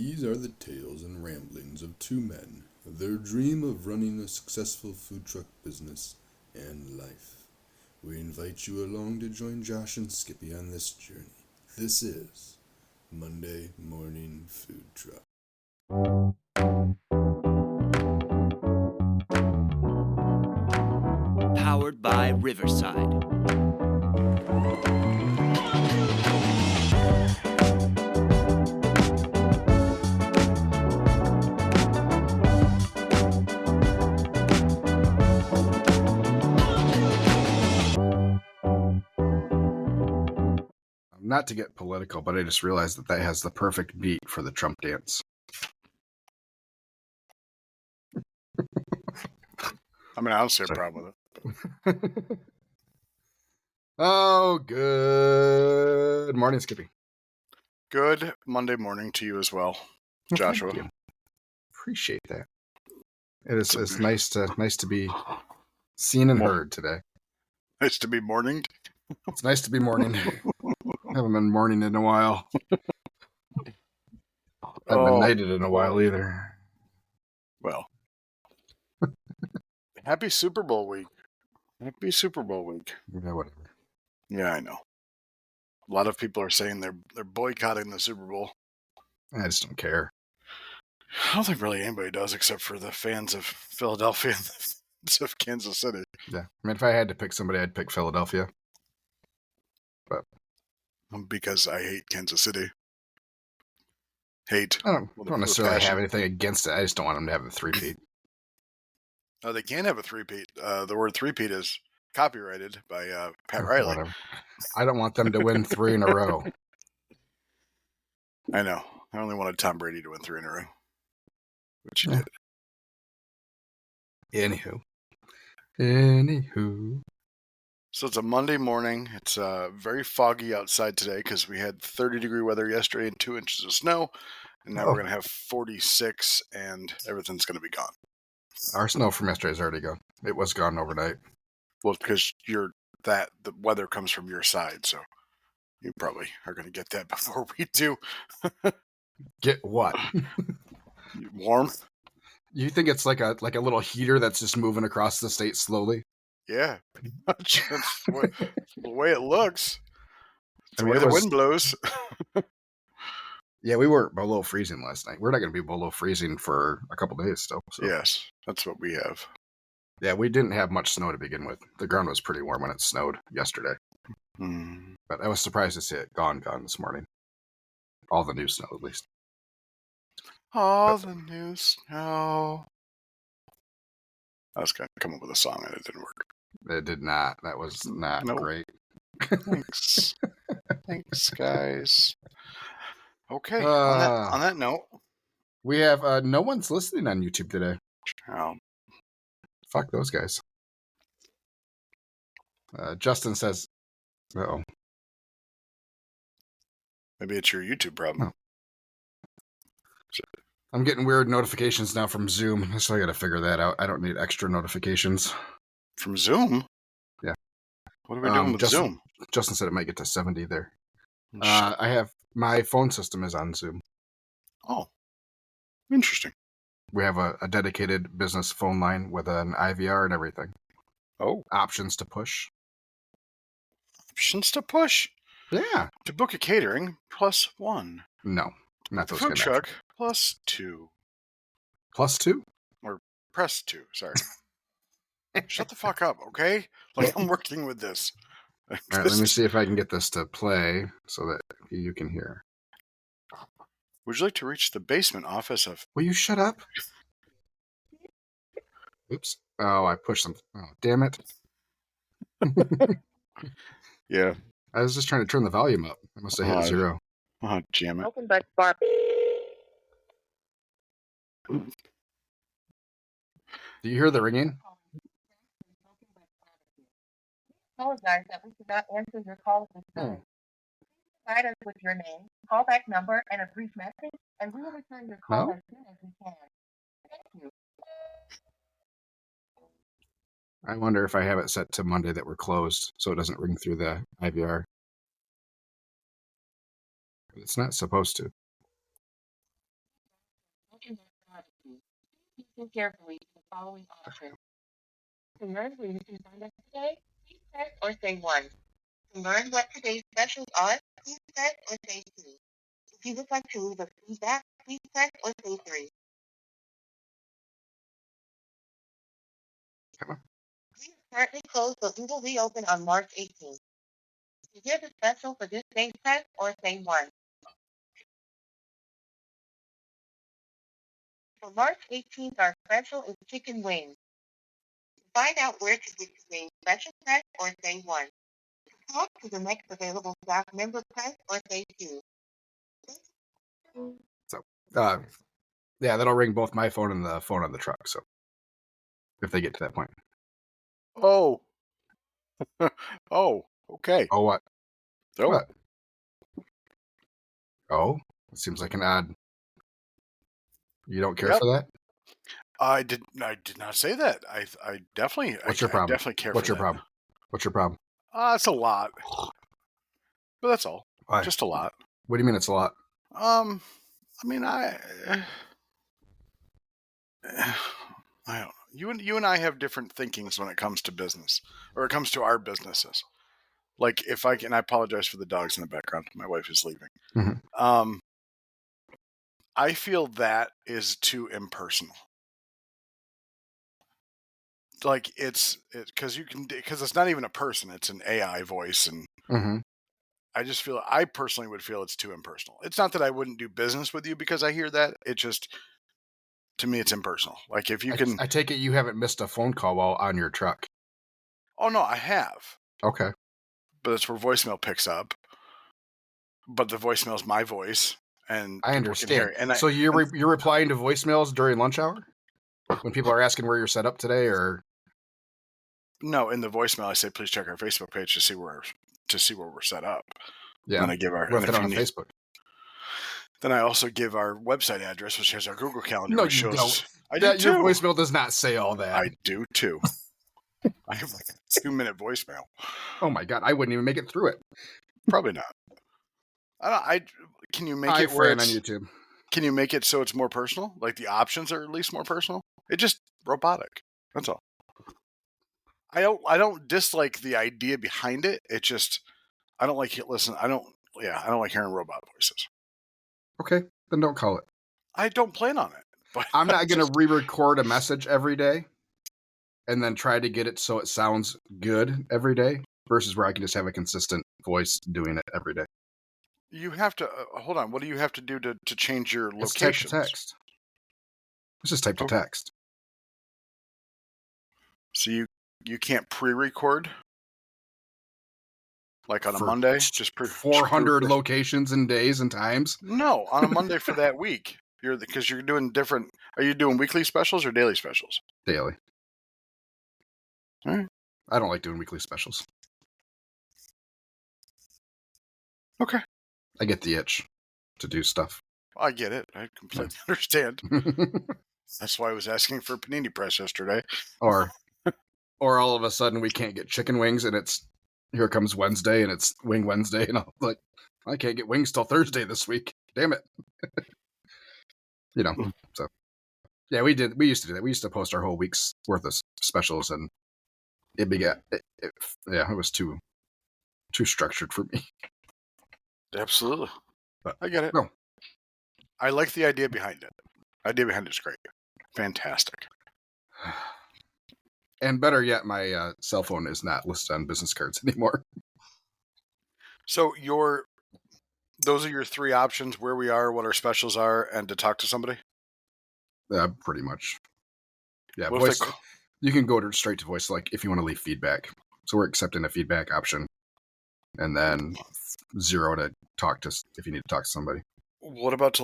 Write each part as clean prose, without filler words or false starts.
These are the tales and ramblings of two men, their dream of running a successful food truck business and life. We invite you along to join Josh and Skippy on this journey. This is Monday Morning Food Truck. Powered by Riverside. Not to get political, but I just realized that has the perfect beat for the Trump dance. I mean, I don't see a problem with it. Oh, good morning, Skippy. Good Monday morning to you as well, Joshua. Thank you. Appreciate that. It's nice to be seen and heard today. Nice to be morninged. It's nice to be morning. Haven't been morning in a while. Haven't been nighted in a while either. Well, happy Super Bowl week. Happy Super Bowl week. Yeah, whatever. Yeah, I know. A lot of people are saying they're boycotting the Super Bowl. I just don't care. I don't think really anybody does except for the fans of Philadelphia and the fans of Kansas City. Yeah. I mean, if I had to pick somebody, I'd pick Philadelphia. But because I hate Kansas City. Hate. I don't necessarily have anything against it. I just don't want them to have a three-peat. Oh, they can have a three-peat. The word three-peat is copyrighted by Pat Riley. Whatever. I don't want them to win 3 in a row. I know. I only wanted Tom Brady to win 3 in a row. Which he did. Anywho. So it's a Monday morning. It's very foggy outside today because we had 30-degree weather yesterday and 2 inches of snow. And now we're going to have 46 and everything's going to be gone. Our snow from yesterday is already gone. It was gone overnight. Well, because the weather comes from your side, so you probably are going to get that before we do. Get what? Warmth? You think it's like a little heater that's just moving across the state slowly? Yeah, pretty much. That's the way it looks. It's the way it the wind blows. Yeah, we were below freezing last night. We're not going to be below freezing for a couple days still. So. Yes, that's what we have. Yeah, we didn't have much snow to begin with. The ground was pretty warm when it snowed yesterday. But I was surprised to see it gone this morning. All the new snow, at least. The new snow. I was going to come up with a song and it didn't work. It did not. That was not great. Thanks. Thanks, guys. Okay, on that note. We have no one's listening on YouTube today. Oh. Fuck those guys. Justin says, uh-oh. Maybe it's your YouTube problem. Oh. I'm getting weird notifications now from Zoom, so I got to figure that out. I don't need extra notifications. From Zoom? Yeah. What are we doing with Zoom? Justin said it might get to 70 there. I have my phone system is on Zoom. Oh, interesting. We have a dedicated business phone line with an IVR and everything. Oh. Options to push. Options to push? Yeah. To book a catering, +1. No, not those food truck, +2. +2? Or press 2, sorry. Shut the fuck up, okay? Like, I'm working with this. All right, let me see if I can get this to play so that you can hear. Would you like to reach the basement office of... Will you shut up? Oops. Oh, I pushed something. Oh, damn it. Yeah. I was just trying to turn the volume up. I must have hit 0. Oh, damn it. Open back bar. Do you hear the ringing? Apologize that we could not answer your call at this time. Provide us with your name, callback number, and a brief message, and we will return your call as soon as we can. Thank you. I wonder if I have it set to Monday that we're closed, so it doesn't ring through the IVR. It's not supposed to. listen carefully to the following options. To learn where you can find us today, please press or say 1. To learn what today's specials are, please press or say 2. If you would like to leave a feedback, please press or say 3. We are currently closed, but we will reopen on March 18th. To hear the special for this day, press or say 1. For March 18th, our special is chicken wings. To find out where to get your wings special, press or say 1. To talk to the next available staff member, press or say 2. So, yeah, that'll ring both my phone and the phone on the truck. So, if they get to that point. Oh. Oh, okay. Oh, what? Oh. What? Oh, it seems like an odd. You don't care for that? I did not say that. I definitely. What's your problem? I definitely care What's for your that. problem? What's your problem? It's a lot, but that's all. Why? Just a lot. What do you mean it's a lot? I mean, I don't know. You and I have different thinkings when it comes to business, or it comes to our businesses. Like if I can, I apologize for the dogs in the background. My wife is leaving. Mm-hmm. I feel that is too impersonal. Like it's because it's not even a person; it's an AI voice, and Mm-hmm. I personally would feel it's too impersonal. It's not that I wouldn't do business with you because I hear that. It just, to me, it's impersonal. Like if you can. I take it you haven't missed a phone call while on your truck. Oh no, I have. Okay. But it's where voicemail picks up. But the voicemail is my voice, and I people can hear understand. it. So you're replying to voicemails during lunch hour when people are asking where you're set up today, or no, in the voicemail I say please check our Facebook page to see where we're set up. yeah, And I give our left it on Facebook. Then I also give our website address, which has our Google Calendar. No, which you shows don't. I do too. Your voicemail does not say all that. I do too. I have like a 2-minute voicemail. Oh my god, I wouldn't even make it through it. Probably not. Can you make it we're where in on it's YouTube. Can you make it so it's more personal? Like the options are at least more personal? It's just robotic. That's all. I don't dislike the idea behind it. It just I don't like I don't like hearing robot voices. Okay, then don't call it. I don't plan on it. But I'm not going to re-record a message every day and then try to get it so it sounds good every day versus where I can just have a consistent voice doing it every day. You have to hold on. What do you have to do to change your It's type location? to text. It's just type to text. So you can't pre-record like on a Monday, just 400 locations and days and times. No, on a Monday for that week. Because you're doing different. Are you doing weekly specials or daily specials? Daily. All right. I don't like doing weekly specials. Okay. I get the itch to do stuff. I get it. I completely understand. That's why I was asking for panini press yesterday. Or all of a sudden we can't get chicken wings and it's here comes Wednesday and it's Wing Wednesday and I'm like, I can't get wings till Thursday this week. Damn it. So yeah, we used to do that. We used to post our whole week's worth of specials and it was too structured for me. Absolutely. But I get it. No. I like the idea behind it. The idea behind it is great. Fantastic. And better yet, my cell phone is not listed on business cards anymore. So those are your 3 options: where we are, what our specials are, and to talk to somebody. Pretty much. Yeah, What voice. You can go straight to voice, like if you want to leave feedback. So we're accepting a feedback option, and then 0 to talk to if you need to talk to somebody. What about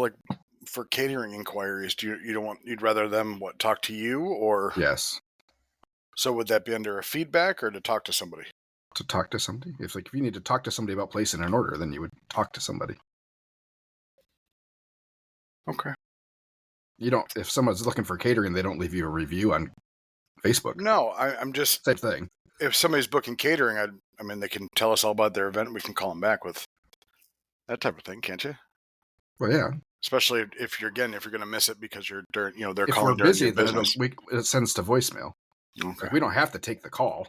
for catering inquiries? You'd rather them talk to you or? Yes. So would that be under a feedback or to talk to somebody? To talk to somebody. If you need to talk to somebody about placing an order, then you would talk to somebody. Okay. You don't. If someone's looking for catering, they don't leave you a review on Facebook. No, I'm just same thing. If somebody's booking catering, I mean, they can tell us all about their event. We can call them back with that type of thing, can't you? Well, yeah. Especially if you're going to miss it because you're they're If calling we're during busy, your then business. it sends to voicemail. Okay. Like, we don't have to take the call.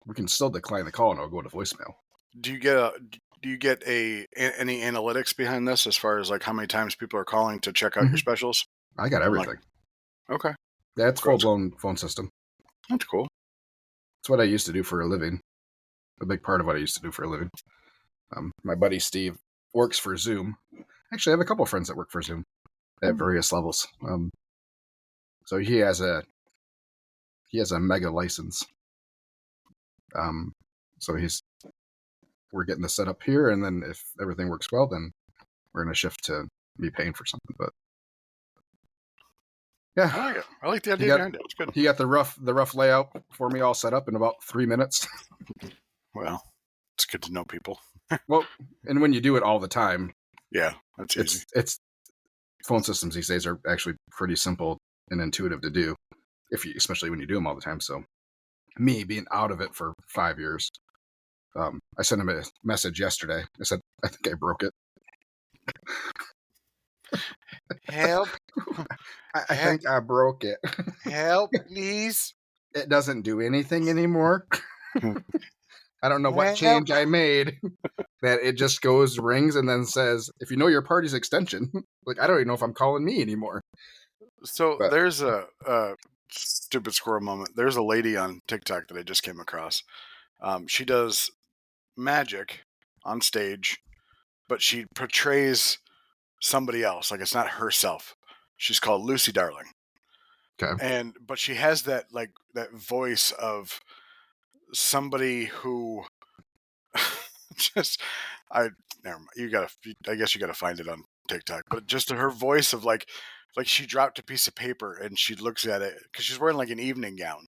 We can still decline the call and it'll go to voicemail. Do you get any analytics behind this as far as like how many times people are calling to check out your specials? I got everything. Okay. That's full-blown phone system. That's cool. It's what I used to do for a living. A big part of what I used to do for a living. My buddy Steve works for Zoom. Actually, I have a couple of friends that work for Zoom at various levels. So he has a mega license. So we're getting this set up here, and then if everything works well, then we're going to shift to me paying for something. But yeah, I like it. I like the idea behind it. It's good. He got the rough layout for me all set up in about 3 minutes. Well, it's good to know people. Well, and when you do it all the time, yeah, that's easy. It's phone systems these days are actually pretty simple and intuitive to do, especially when you do them all the time. So, me being out of it for 5 years, I sent him a message yesterday. I said, I think I broke it. Help! I think I broke it. Help, please! It doesn't do anything anymore. I don't know what change I made. That it just goes, rings, and then says, if you know your party's extension. Like, I don't even know if I'm calling me anymore. So there's a stupid squirrel moment. There's a lady on TikTok that I just came across. She does magic on stage, but she portrays somebody else. Like, it's not herself. She's called Lucy Darling. Okay. But she has that voice of somebody who never mind. I guess you gotta find it on TikTok. But just her voice of like she dropped a piece of paper and she looks at it because she's wearing like an evening gown,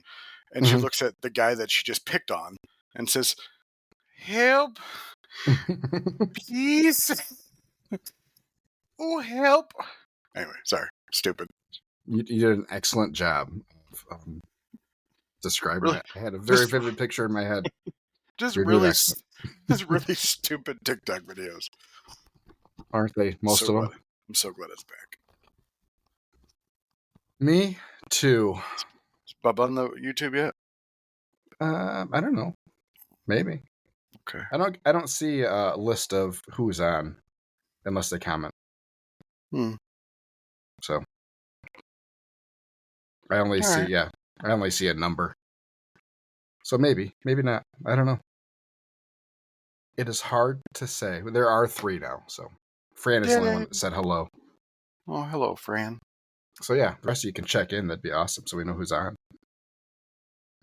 and she looks at the guy that she just picked on and says, "Help, please, oh help." Anyway, sorry, stupid. You did an excellent job of describing it. I had a very vivid picture in my head. Just really stupid TikTok videos. Aren't they? Most of them. I'm so glad it's back. Me too. Is Bub on the YouTube yet? I don't know. Maybe. Okay. I don't see a list of who's on unless they comment. So I only see a number. So maybe not. I don't know. It is hard to say. There are 3 now, so Fran is the only one that said hello. Oh, hello, Fran. So yeah, the rest of you can check in. That'd be awesome, so we know who's on.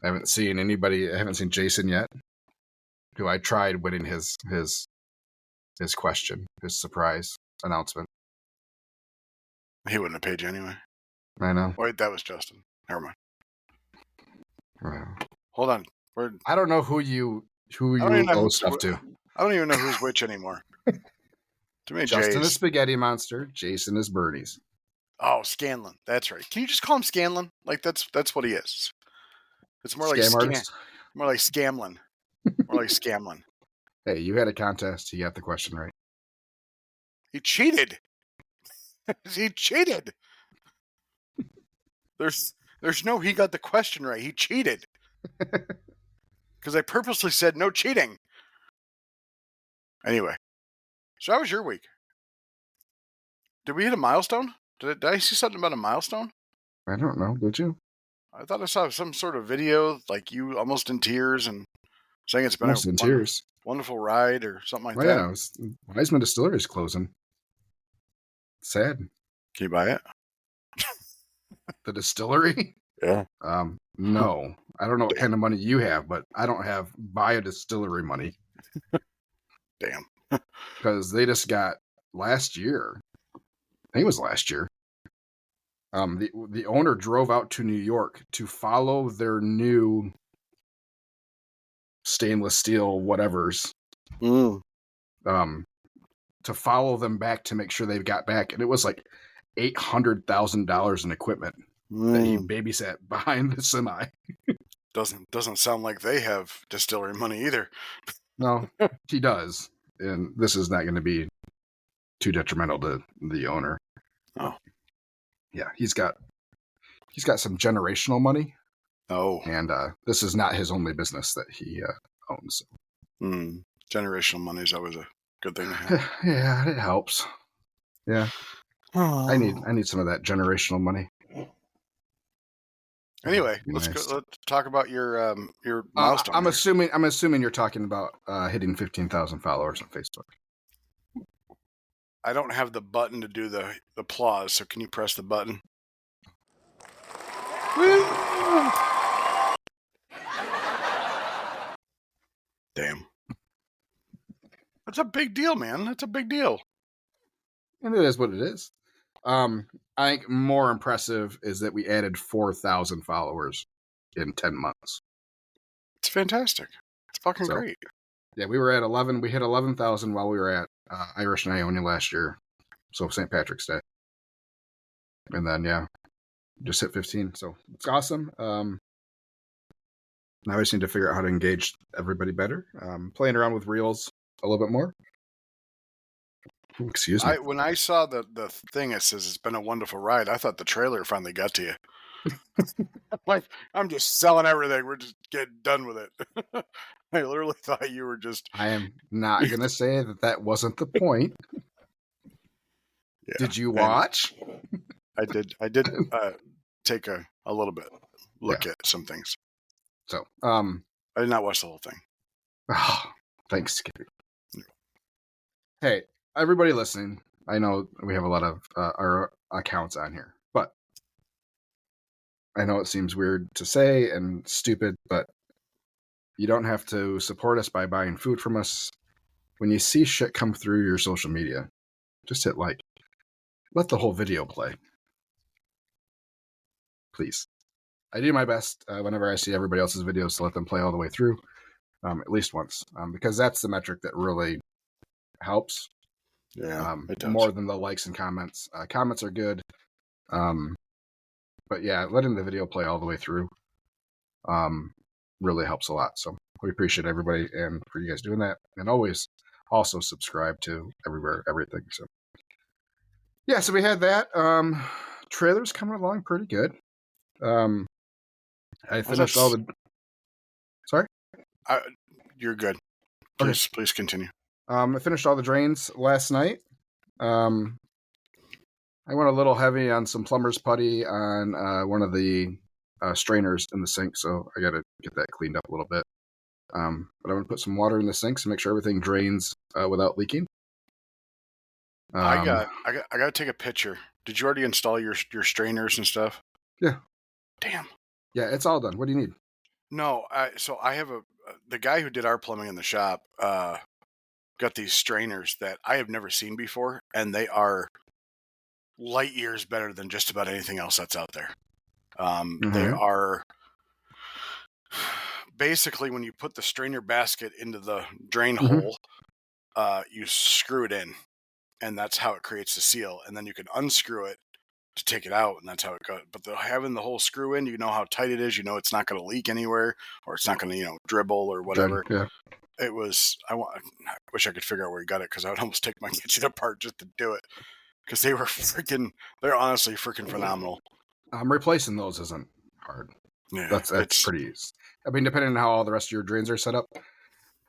I haven't seen anybody. I haven't seen Jason yet, who I tried winning his question, his surprise announcement. He wouldn't have paid you anyway. I know. Wait, that was Justin. Never mind. Wow. Hold on. I don't know who you owe stuff to. I don't even know who's which anymore. To me, Justin is Spaghetti Monster. Jason is Bernie's. Oh, Scanlon. That's right. Can you just call him Scanlon? Like that's what he is. It's more Scam like artist? more like Scamlin. More like Scamlin. Hey, you had a contest. He got the question right. He cheated. He cheated. There's no he got the question right. He cheated. Because I purposely said no cheating. Anyway. So how was your week? Did we hit a milestone? Did I see something about a milestone? I don't know. Did you? I thought I saw some sort of video, like you almost in tears and saying it's been Almost in tears. Wonderful ride or something like that. Yeah, Wiseman Distillery is closing. Sad. Can you buy it? The distillery? Yeah. No. I don't know what kind of money you have, but I don't have buy a distillery money. Damn. Because they just got last year. I think it was last year. The owner drove out to New York to follow their new stainless steel whatevers. To follow them back to make sure they got back, and it was like $800,000 in equipment that he babysat behind the semi. Doesn't sound like they have distillery money either. No, he does, and this is not going to be too detrimental to the owner. Oh. Yeah, he's got some generational money, Oh. and this is not his only business that he owns. Generational money is always a good thing to have. Yeah, it helps. Yeah, I need some of that generational money. Anyway, Nice. let's talk about your milestone. I'm assuming you're talking about hitting 15,000 followers on Facebook. I don't have the button to do the applause, so can you press the button? Damn. That's a big deal, man. That's a big deal. And it is what it is. I think more impressive is that we added 4,000 followers in 10 months. It's fantastic. It's fucking great. Yeah, we were at 11. We hit 11,000 while we were at Irish and Iona last year. So St. Patrick's Day. And then, yeah, just hit 15. So it's awesome. Now I just need to figure out how to engage everybody better. Playing around with reels a little bit more. Ooh, excuse me. When I saw the thing that says it's been a wonderful ride, I thought the trailer finally got to you. Like, I'm just selling everything. We're just getting done with it. I literally thought you were just... I am not going to say that wasn't the point. Yeah, did you watch? I did take a little bit look at some things. So, I did not watch the whole thing. Oh, thanks, Skippy. Hey, everybody listening, I know we have a lot of our accounts on here, but I know it seems weird to say and stupid, but you don't have to support us by buying food from us. When you see shit come through your social media, just hit like. Let the whole video play. Please. I do my best whenever I see everybody else's videos to let them play all the way through, at least once, because that's the metric that really helps. Yeah, it does. More than the likes and comments. Comments are good. But yeah, letting the video play all the way through really helps a lot. So we appreciate everybody and for you guys doing that. And always also subscribe to everything. So yeah, so we had that. Trailer's coming along pretty good. I finished all the... Sorry? You're good. Please continue. I finished all the drains last night. I went a little heavy on some plumber's putty on one of the strainers in the sink, so I got to get that cleaned up a little bit. But I'm going to put some water in the sink to make sure everything drains without leaking. I got to take a picture. Did you already install your strainers and stuff? Yeah. Damn. Yeah, it's all done. What do you need? No, so I have the guy who did our plumbing in the shop got these strainers that I have never seen before, and they are light years better than just about anything else that's out there. They are basically when you put the strainer basket into the drain hole, you screw it in. And that's how it creates the seal. And then you can unscrew it to take it out, and that's how it goes. But having the whole screw in, you know how tight it is. You know it's not going to leak anywhere, or it's not going to, dribble or whatever. Yeah. It was. I wish I could figure out where he got it, because I would almost take my kitchen apart just to do it, because they were freaking. They're honestly freaking phenomenal. Replacing those isn't hard. Yeah, that's pretty easy. I mean, depending on how all the rest of your drains are set up,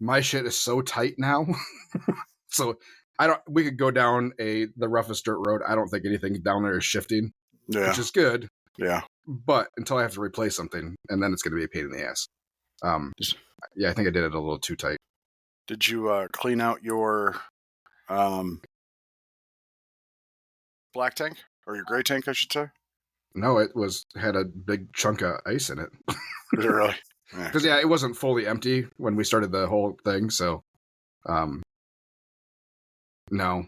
my shit is so tight now, so. We could go down the roughest dirt road. I don't think anything down there is shifting, which is good. Yeah. But until I have to replace something, and then it's going to be a pain in the ass. Yeah, I think I did it a little too tight. Did you clean out your black tank or your gray tank, I should say? No, it had a big chunk of ice in it. Did it really? Because it wasn't fully empty when we started the whole thing. So, no,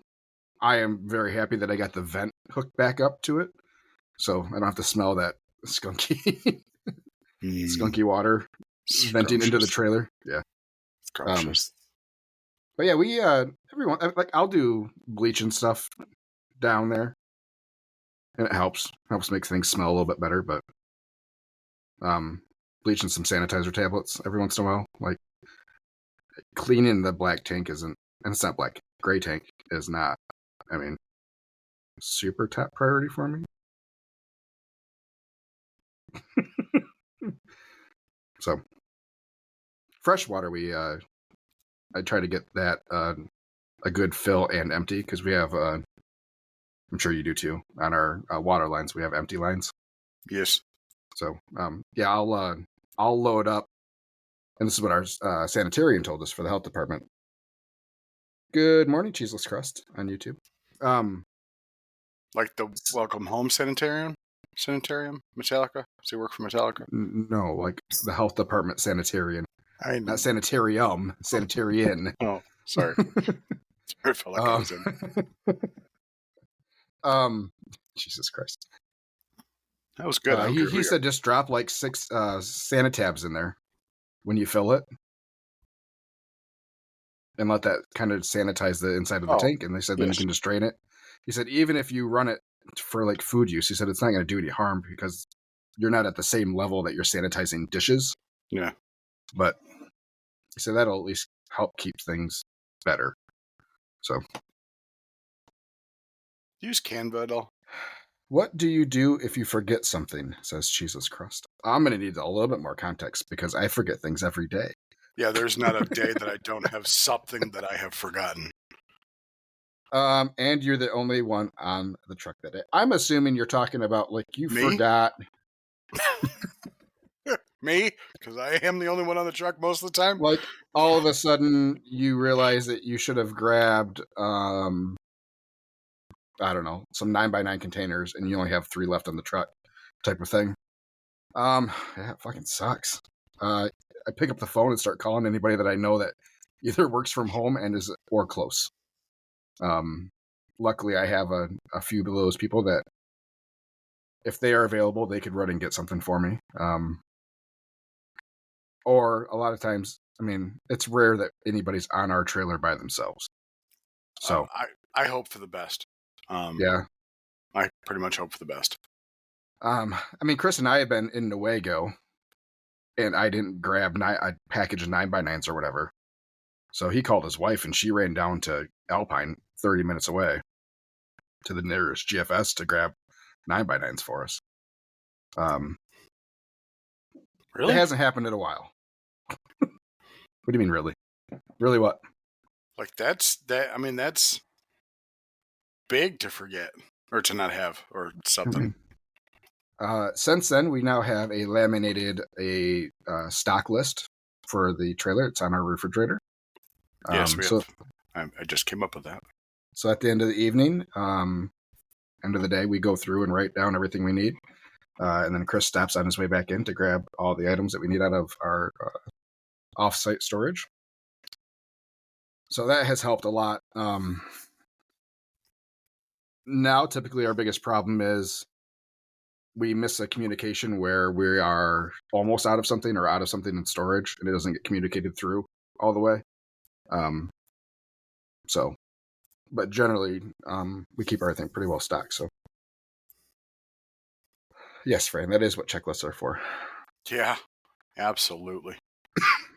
I am very happy that I got the vent hooked back up to it, so I don't have to smell that skunky, skunky water venting into the trailer. Yeah, but yeah, we everyone I'll do bleach and stuff down there, and it helps make things smell a little bit better. But bleach and some sanitizer tablets every once in a while, like cleaning the black tank isn't, and it's not black. Gray tank is not I mean, super top priority for me. So, freshwater, I try to get that a good fill and empty because we have, I'm sure you do too, on our water lines, we have empty lines. Yes. So, yeah, I'll load up, and this is what our sanitarian told us for the health department. Good morning, Cheeseless Crust on YouTube. Like the Welcome Home Sanitarium? Metallica? Does he work for Metallica? No, like the health department sanitarian. I Not sanitarium, sanitarian. Oh, sorry. I felt like I was in. Jesus Christ. That was good. He said just drop like 6 Sanitabs in there when you fill it. And let that kind of sanitize the inside of the tank. And they said then you can just drain it. He said even if you run it for like food use, he said it's not going to do any harm because you're not at the same level that you're sanitizing dishes. Yeah. But he said that'll at least help keep things better. So. Use Canva at all? What do you do if you forget something, says Cheeseless Crust. I'm going to need a little bit more context because I forget things every day. Yeah, there's not a day that I don't have something that I have forgotten. And you're the only one on the truck that day. I'm assuming you're talking about like you Me? forgot. Me? Because I am the only one on the truck most of the time? Like all of a sudden you realize that you should have grabbed, I don't know, some 9x9 containers and you only have 3 left on the truck type of thing. Yeah, it fucking sucks. I pick up the phone and start calling anybody that I know that either works from home and is or close. Luckily, I have a few of those people that, if they are available, they could run and get something for me. Or a lot of times, I mean, it's rare that anybody's on our trailer by themselves. So I hope for the best. Yeah, I pretty much hope for the best. I mean, Chris and I have been in Newego, and I didn't grab a package of 9x9s or whatever. So he called his wife, and she ran down to Alpine, 30 minutes away, to the nearest GFS to grab 9x9s for us. Really? It hasn't happened in a while. What do you mean, really? Really what? Like that's big to forget or to not have or something. Since then, we now have a laminated stock list for the trailer. It's on our refrigerator. Yes, we have. I just came up with that. So at the end of the evening, end of the day, we go through and write down everything we need. And then Chris stops on his way back in to grab all the items that we need out of our off-site storage. So that has helped a lot. Now, typically, our biggest problem is we miss a communication where we are almost out of something or out of something in storage, and it doesn't get communicated through all the way. But generally, we keep everything pretty well stocked. So, yes, Fran, that is what checklists are for. Yeah, absolutely.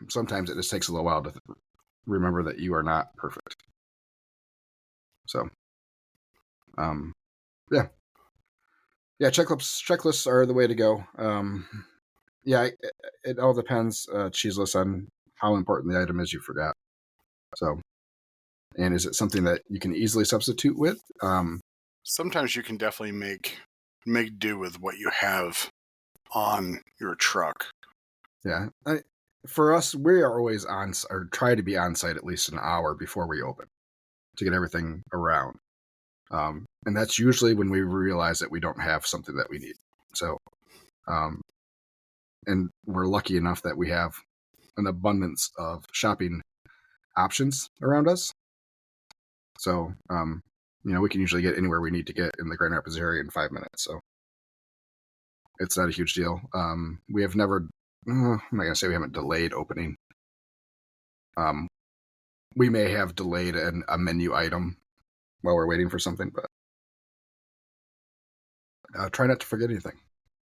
Sometimes it just takes a little while to remember that you are not perfect. So, yeah. Checklists are the way to go. It all depends, Cheeseless, on how important the item is you forgot. So, and is it something that you can easily substitute with? Sometimes you can definitely make do with what you have on your truck. Yeah. For us, we are always on, or try to be on site at least an hour before we open to get everything around. And that's usually when we realize that we don't have something that we need. So, and we're lucky enough that we have an abundance of shopping options around us. So, we can usually get anywhere we need to get in the Grand Rapids area in 5 minutes. So it's not a huge deal. We have never, I'm not going to say we haven't delayed opening. We may have delayed a menu item while we're waiting for something, but try not to forget anything.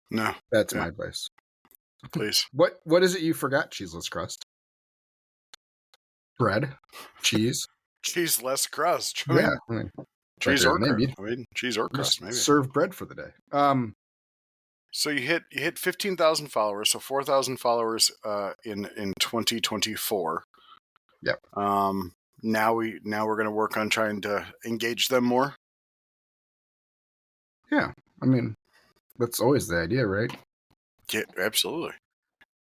No. That's my advice. Please. What is it you forgot, Cheeseless Crust? Bread? Cheese? Cheese less crust. Yeah. Cheese there or in the name. crust. I mean, cheese or crust, Just maybe. serve bread for the day. So you hit 15,000 followers, so 4,000 followers in 2024. Yep. Now we're going to work on trying to engage them more. Yeah, I mean, that's always the idea, right? Yeah, absolutely.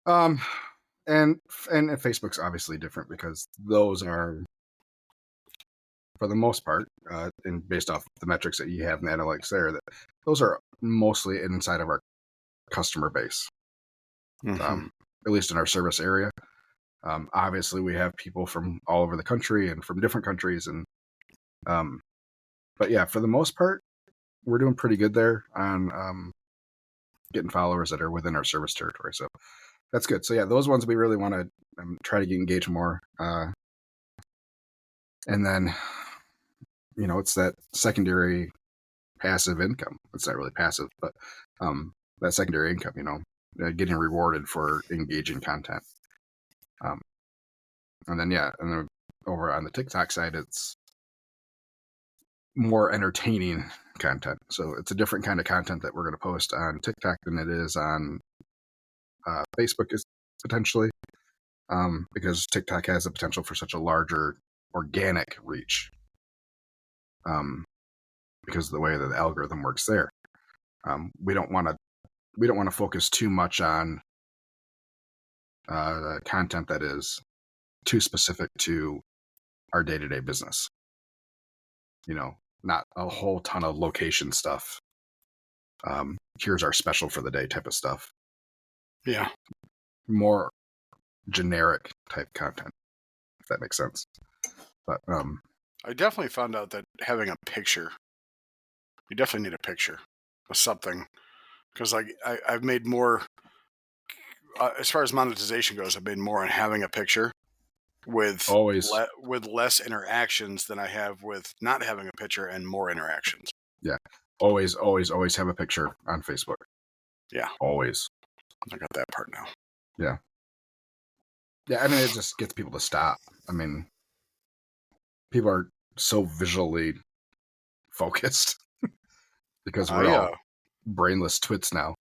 And Facebook's obviously different because those are, for the most part, and based off the metrics that you have in the analytics there, that those are mostly inside of our customer base. Mhm. At least in our service area. Obviously, we have people from all over the country and from different countries, and but yeah, for the most part, we're doing pretty good there on getting followers that are within our service territory. So that's good. So yeah, those ones we really want to try to engage more. And then, it's that secondary passive income. It's not really passive, but that secondary income, getting rewarded for engaging content. And then over on the TikTok side, it's more entertaining content. So it's a different kind of content that we're going to post on TikTok than it is on Facebook, is potentially, because TikTok has the potential for such a larger organic reach, because of the way that the algorithm works there. We don't want to focus too much on content that is too specific to our day-to-day business. Not a whole ton of location stuff. Here's our special for the day type of stuff. Yeah. More generic type content, if that makes sense. But I definitely found out that having a picture, you definitely need a picture of something, because I've made more, as far as monetization goes, I've made more on having a picture with always, with less interactions than I have with not having a picture and more interactions. Yeah, always have a picture on Facebook. Yeah, always. I got that part now. Yeah. I mean, it just gets people to stop. I mean, people are so visually focused because we're all brainless twits now,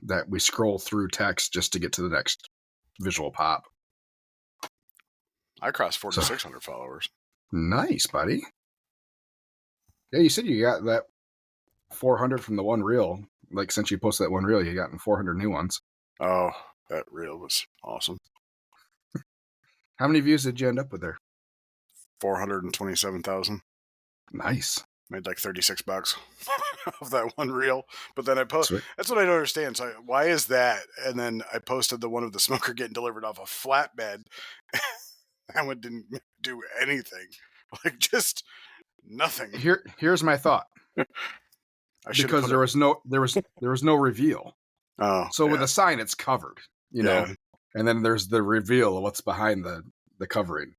that we scroll through text just to get to the next visual pop. I crossed 4,600 followers. Nice, buddy. Yeah, you said you got that 400 from the one reel. Like, since you posted that one reel, you gotten 400 new ones. Oh, that reel was awesome. How many views did you end up with there? 427,000. Nice. Made like $36 of that one reel. But then I posted. That's what I don't understand. So why is that? And then I posted the one of the smoker getting delivered off a flatbed. That one didn't do anything. Like, just nothing. Here's my thought. Because there was no reveal. Oh, so with a sign, it's covered, know, and then there's the reveal of what's behind the covering.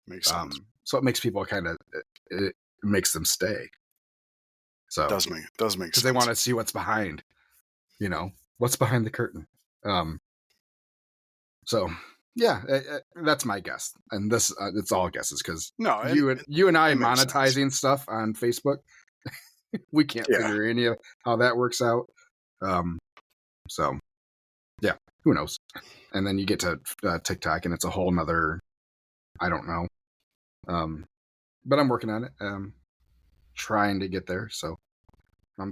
Makes sense. So it makes people it makes them stay. So does make sense, because they want to see what's behind, what's behind the curtain. So yeah, that's my guess, and this it's all guesses because you and I monetizing stuff on Facebook. We can't figure any of how that works out. So yeah, who knows? And then you get to TikTok and it's a whole nother, I don't know. But I'm working on it. Trying to get there. So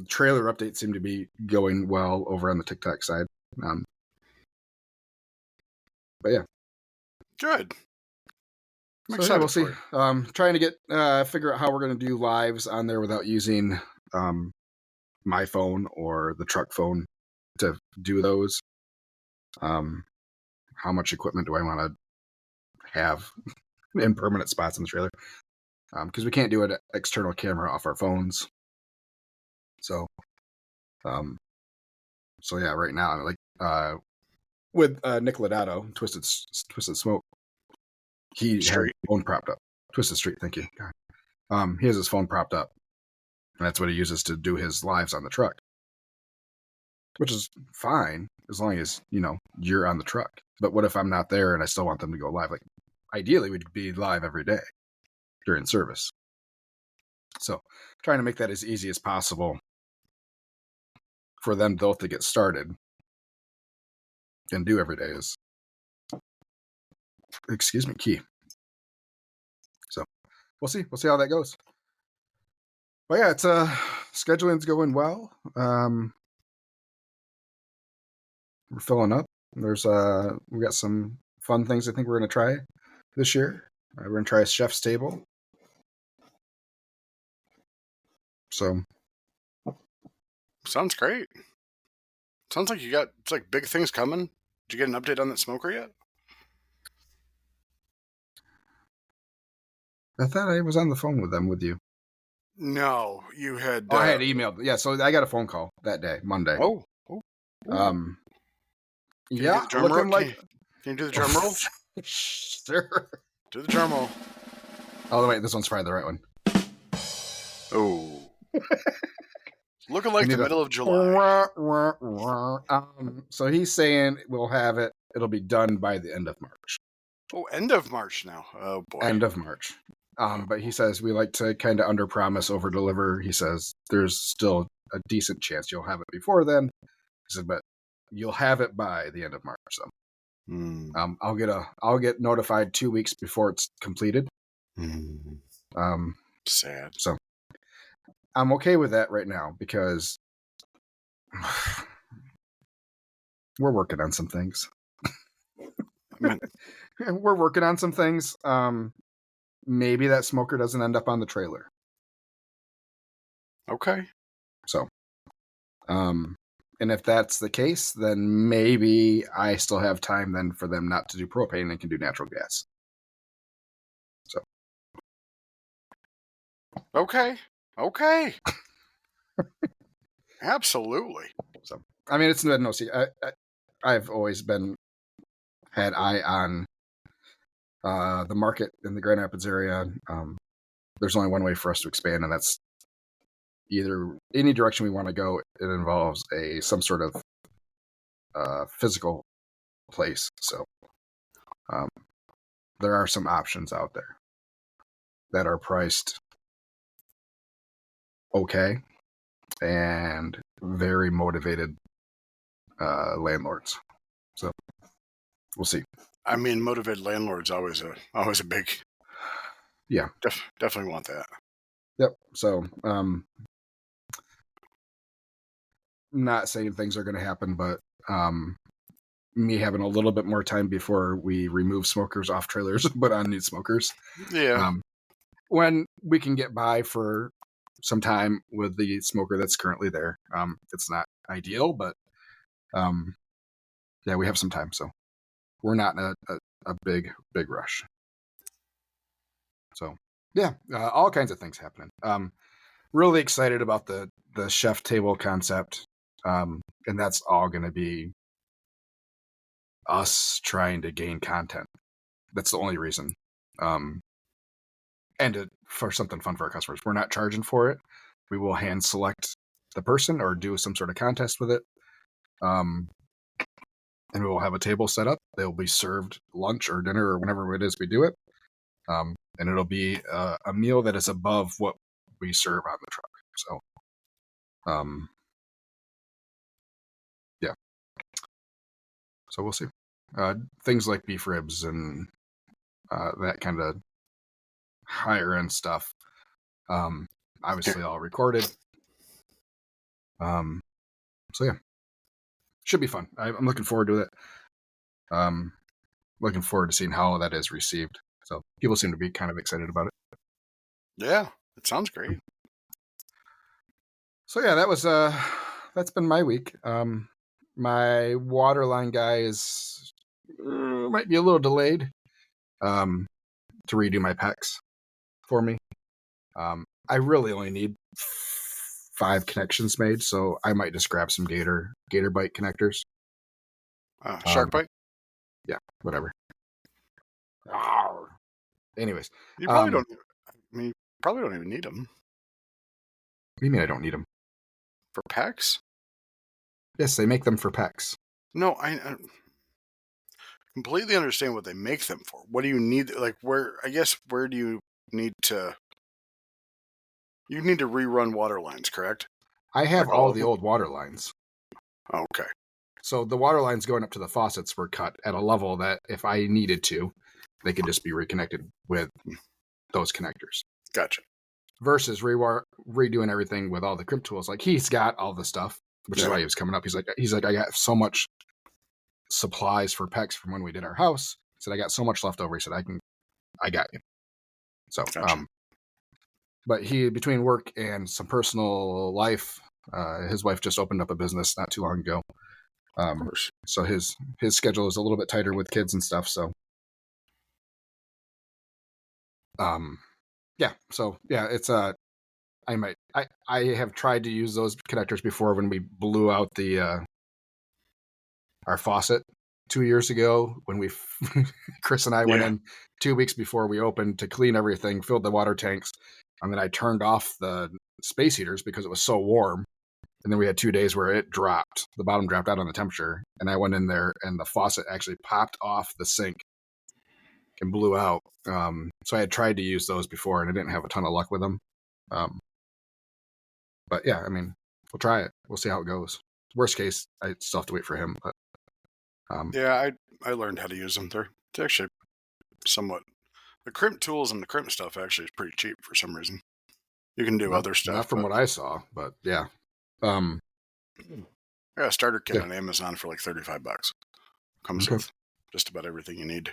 trailer updates seem to be going well over on the TikTok side. But yeah. Good. So yeah, we'll see. Trying to get figure out how we're going to do lives on there without using my phone or the truck phone to do those. How much equipment do I want to have in permanent spots in the trailer? Because we can't do an external camera off our phones. So yeah, right now, like with Nick Lodato, Twisted Smoke, he had his phone propped up. Twisted Street, thank you. God. He has his phone propped up, and that's what he uses to do his lives on the truck, which is fine as long as you're on the truck. But what if I'm not there and I still want them to go live? Like, ideally, we'd be live every day during service. So trying to make that as easy as possible for them both to get started and do every day is, key. So we'll see how that goes. But yeah, it's scheduling's going well. We're filling up. There's we got some fun things I think we're gonna try this year. We're gonna try a chef's table. So Sounds great. Sounds like it's like big things coming. Did you get an update on that smoker yet? I thought I was on the phone with you. No, you had. I had emailed. Yeah, so I got a phone call that day, Monday. Oh. Can you do the drum roll? like. Can you do the drum roll? Sure. Do the drum roll. Oh wait, this one's probably the right one. Oh. Looking like the middle of July. So he's saying we'll have it. It'll be done by the end of March. Oh, end of March now. Oh boy. End of March. But he says we like to kind of under promise, over deliver. He says there's still a decent chance you'll have it before then. He said, but you'll have it by the end of March. So I'll get notified 2 weeks before it's completed. Sad. So I'm okay with that right now because we're working on some things. We're working on some things. Maybe that smoker doesn't end up on the trailer. Okay. So, and if that's the case, then maybe I still have time then for them not to do propane and can do natural gas. So. Okay. Absolutely. So, I mean, it's no secret. I've always had eye on the market in the Grand Rapids area. There's only one way for us to expand, and that's either any direction we want to go. It involves some sort of physical place. So there are some options out there that are priced okay and very motivated landlords. So we'll see. I mean, motivated landlords always a big. Yeah, definitely want that. Yep. So not saying things are going to happen, but me having a little bit more time before we remove smokers off trailers, but on new smokers. Yeah. When we can get by for some time with the smoker that's currently there. It's not ideal, but yeah, we have some time, so we're not in a big rush. So yeah, all kinds of things happening. Really excited about the chef table concept, and that's all going to be us trying to gain content. That's the only reason. And for something fun for our customers. We're not charging for it. We will hand select the person or do some sort of contest with it. And we will have a table set up. They'll be served lunch or dinner or whenever it is we do it. And it'll be a meal that is above what we serve on the truck. So, yeah. So we'll see. Things like beef ribs and that kind of higher end stuff. Obviously all recorded. So yeah, should be fun. I'm looking forward to it. Looking forward to seeing how that is received. So people seem to be kind of excited about it. Yeah, it sounds great. So yeah, that's been my week. My waterline guy is might be a little delayed to redo my pecs for me. I really only need 5 connections made, so I might just grab some gator bite connectors. Shark bite? Yeah, whatever. Anyways, you probably don't. I mean, you probably don't even need them. What do you mean I don't need them? For pecs? Yes, they make them for pecs. No, I completely understand what they make them for. What do you need? Like, where do you need to You need to rerun water lines, correct? I have Like all all of the them? old water lines. Oh, okay. So the water lines going up to the faucets were cut at a level that if I needed to, they could just be reconnected with those connectors. Gotcha. Versus redoing everything with all the crimp tools. Like he's got all the stuff, which is why he was coming up. He's like, I got so much supplies for PEX from when we did our house. He said, I got so much left over. He said, I got you. So, Gotcha. but he, between work and some personal life, his wife just opened up a business not too long ago. Of course. So his schedule is a little bit tighter with kids and stuff. So, yeah. So yeah, it's I have tried to use those connectors before when we blew out the our faucet 2 years ago when we Chris and I went in 2 weeks before we opened to clean everything, filled the water tanks, and then I turned off the space heaters because it was so warm. And then we had 2 days where it dropped, the bottom dropped out on the temperature, and I went in there and the faucet actually popped off the sink and blew out. So I had tried to use those before and I didn't have a ton of luck with them. But yeah, I mean, we'll try it. We'll see how it goes. Worst case, I still have to wait for him. But Yeah, I learned how to use them. They're actually somewhat. The crimp tools and the crimp stuff actually is pretty cheap for some reason. You can do other stuff. Not from what I saw, but yeah. I got a starter kit on Amazon for like $35. Comes with just about everything you need.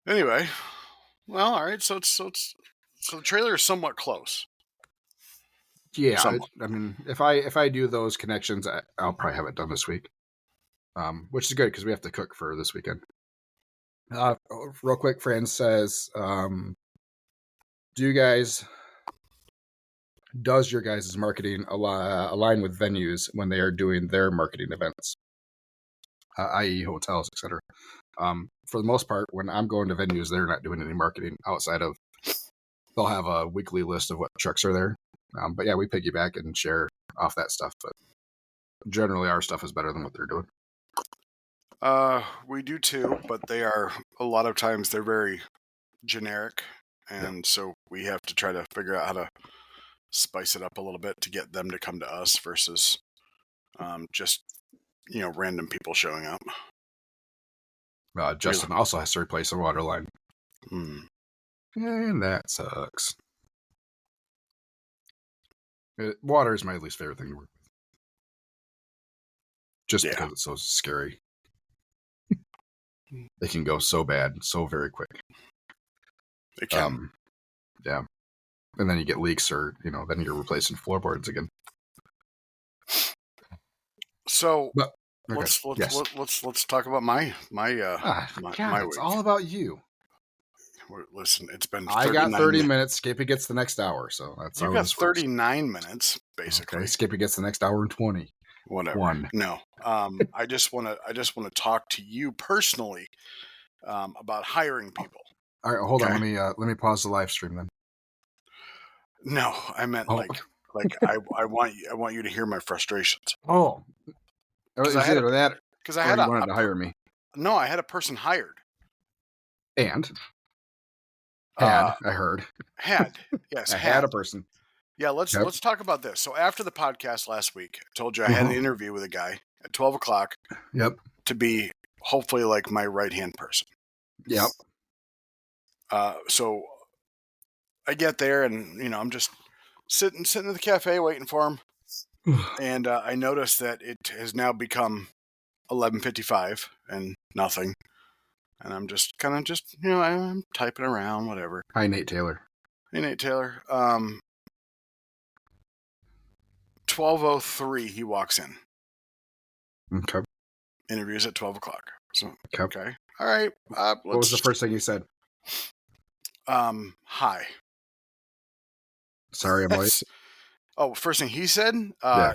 Anyway, well, all right. So the trailer is somewhat close. Yeah, Somewhat. I mean, if I do those connections, I'll probably have it done this week, which is good because we have to cook for this weekend. Real quick, Fran says, does your guys' marketing align with venues when they are doing their marketing events, i.e. hotels, etc.? For the most part, when I'm going to venues, they're not doing any marketing outside of they'll have a weekly list of what trucks are there. But yeah, we piggyback and share off that stuff. But generally, our stuff is better than what they're doing. We do too, but they are a lot of times they're very generic, and so we have to try to figure out how to spice it up a little bit to get them to come to us versus just random people showing up. Justin also has to replace a water line, and that sucks. Water is my least favorite thing to work with, just because it's so scary. They can go so bad, so very quick. They can. Yeah. And then you get leaks, or then you're replacing floorboards again. So okay. let's talk about my God, it's week. all about you. Listen, it's been. I got 30 minutes. Skippy gets the next hour, so that's you got 39 minutes basically. Okay, Skippy gets the next hour and 20. Whatever. No. I just want to talk to you personally about hiring people. All right, hold on. Let me pause the live stream then. No, I meant like I want you to hear my frustrations. Oh, because I wanted to hire me. No, I had a person hired. And I heard yes, I had a person. Yeah, let's talk about this. So after the podcast last week, I told you I had an interview with a guy at 12 o'clock. Yep. To be hopefully like my right-hand person. Yep. So I get there and, I'm just sitting in the cafe waiting for him. And I notice that it has now become 11:55 and nothing. And I'm just kind of I'm typing around, whatever. Hi, Nate Taylor. Hey, Nate Taylor. 12:03, he walks in. Okay. Interviews at 12 o'clock. So, okay. All right. What was the first thing you said? Hi. Sorry, I'm late. Oh, first thing he said?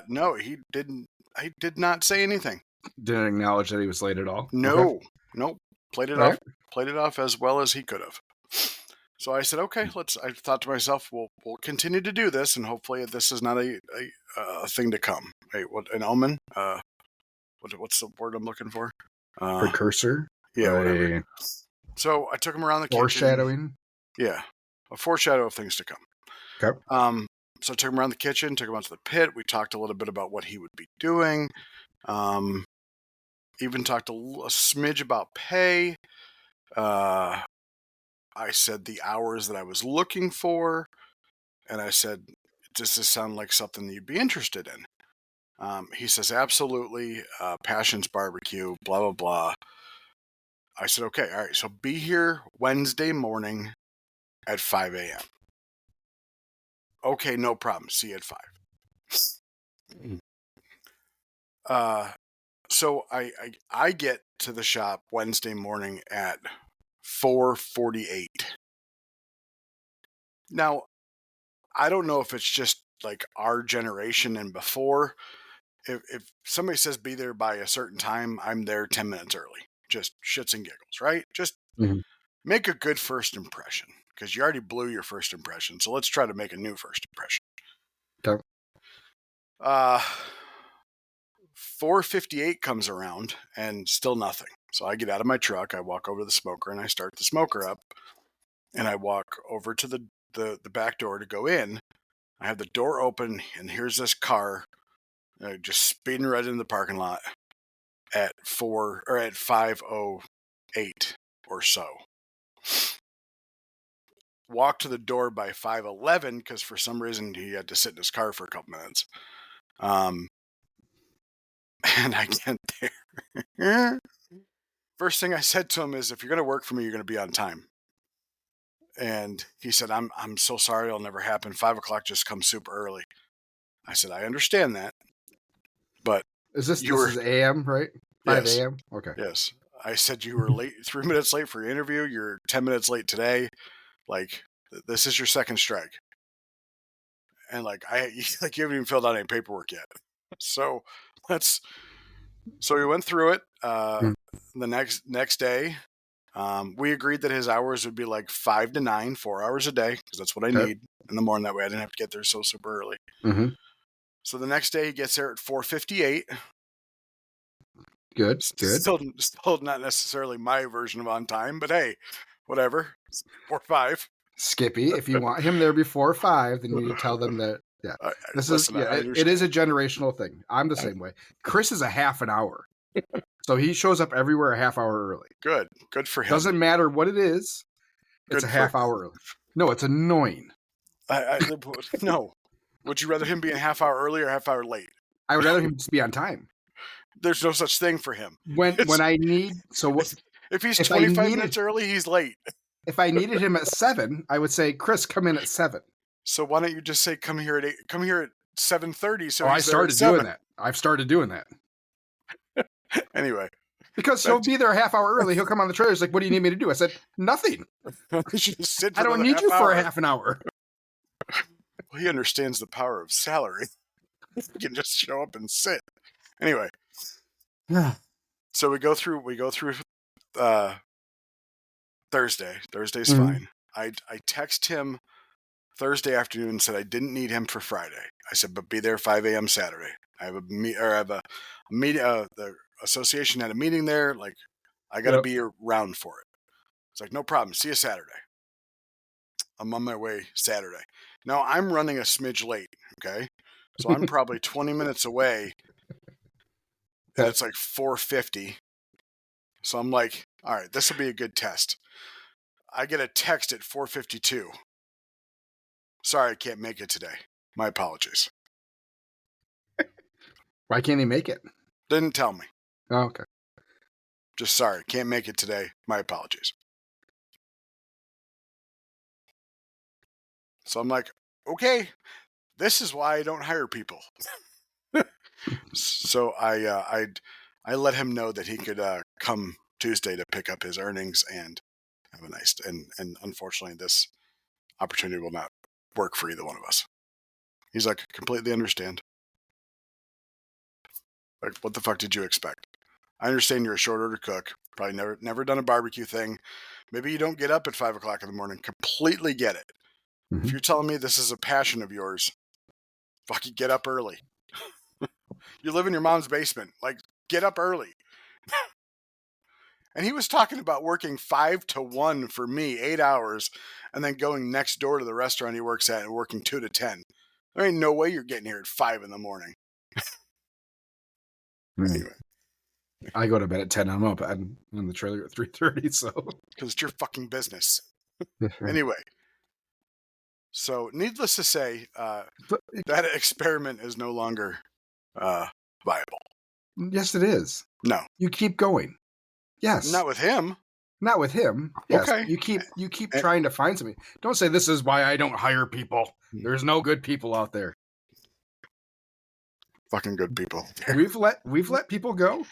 No, he didn't. I did not say anything. Didn't acknowledge that he was late at all? No. Okay. Nope. Played it off as well as he could have. So I said, okay, I thought to myself, we'll continue to do this, and hopefully this is not a thing to come. Hey, what, an omen? What's the word I'm looking for? Precursor? Yeah, whatever. So I took him around the kitchen. Foreshadowing? Yeah. A foreshadow of things to come. Okay. So I took him around the kitchen, took him out to the pit. We talked a little bit about what he would be doing. Even talked a smidge about pay. I said the hours that I was looking for. And I said, does this sound like something that you'd be interested in? He says, absolutely. Passions barbecue, blah, blah, blah. I said, okay, all right. So be here Wednesday morning at 5 a.m. Okay, no problem. See you at 5. So I get to the shop Wednesday morning at 4:48. Now, I don't know if it's just like our generation and before. If somebody says be there by a certain time, I'm there 10 minutes early. Just shits and giggles, right? Just make a good first impression, because you already blew your first impression. So let's try to make a new first impression. Okay. 4:58 comes around and still nothing. So I get out of my truck, I walk over to the smoker, and I start the smoker up. And I walk over to the back door to go in. I have the door open, and here's this car just speeding right into the parking lot at 5:08 or so. Walk to the door by 5:11 because for some reason he had to sit in his car for a couple minutes. And I get there. First thing I said to him is, if you're going to work for me, you're going to be on time. And he said, I'm so sorry, it'll never happen. 5 o'clock just comes super early. I said, I understand that. But is this is AM, right? 5 yes, a.m. Okay. Yes. I said you were late, 3 minutes late for your interview. You're 10 minutes late today. Like, this is your second strike. And like you haven't even filled out any paperwork yet. So we went through it. The next day, we agreed that his hours would be like 5 to 9, 4 hours a day, because that's what I need in the morning. That way I didn't have to get there so super early. So the next day he gets there at 4:58. Good. Still not necessarily my version of on time, but hey, whatever. 4:05. Skippy, if you want him there before 5, then you tell them that. Yeah, it is a generational thing. I'm the same way. Chris is a half an hour, so he shows up everywhere a half hour early. Good for him. Doesn't matter what it is. It's a half hour early. No, it's annoying. No. Would you rather him be a half hour early or half hour late? I would rather him just be on time. There's no such thing for him. When I need if he's 25 minutes early, he's late. If I needed him at 7, I would say, Chris, come in at 7. So why don't you just say come here at 8? Come here at 7:30. So I started doing that. I've started doing that. Anyway, because he'll be there a half hour early. He'll come on the trailer. He's like, "What do you need me to do?" I said, "Nothing. I don't need you for a half an hour." Well, he understands the power of salary. He can just show up and sit. Anyway, so we go through Thursday. Thursday's fine. I text him Thursday afternoon and said I didn't need him for Friday. I said, but be there 5 a.m. Saturday. I have a meeting. The association had a meeting there. Like, I got to be around for it. It's like, no problem. See you Saturday. I'm on my way Saturday. Now I'm running a smidge late. Okay, so I'm probably 20 minutes away. And it's like 4:50. So I'm like, all right, this will be a good test. I get a text at 4:52. Sorry, I can't make it today. My apologies. Why can't he make it? Didn't tell me. Oh, okay. Just sorry, can't make it today. My apologies. So I'm like, okay, this is why I don't hire people. So I let him know that he could come Tuesday to pick up his earnings and have a nice, and unfortunately this opportunity will not work for either one of us. He's like, completely understand. Like, what the fuck did you expect? I understand you're a short order cook, probably never done a barbecue thing. Maybe you don't get up at 5 o'clock in the morning. Completely get it. If you're telling me this is a passion of yours, fucking get up early. You live in your mom's basement. Like, get up early. And he was talking about working 5 to 1 for me, 8 hours, and then going next door to the restaurant he works at and working 2 to 10. There ain't no way you're getting here at 5 in the morning. Anyway. I go to bed at 10. I'm up. I'm in the trailer at 3:30. So Because it's your fucking business. Anyway. So, needless to say, that experiment is no longer viable. Yes, it is. No. You keep going. Yes. Not with him. Not with him. Yes. Okay. You keep trying to find something. Don't say this is why I don't hire people. There's no good people out there. Fucking good people. We've let people go.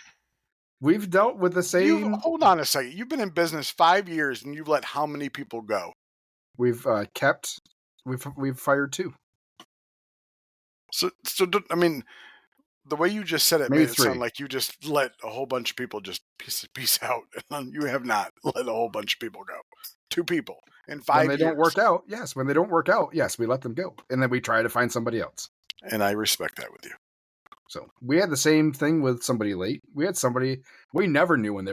We've dealt with the same. Hold on a second. You've been in business 5 years and you've let how many people go? We've We've fired 2. So I mean, the way you just said it Maybe made it 3. sound like you just let a whole bunch of people just peace out. You have not let a whole bunch of people go. 2 people in 5 years. When they don't work out, yes. When they don't work out, yes, we let them go, and then we try to find somebody else. And I respect that with you. So we had the same thing with somebody late. We had somebody we never knew when they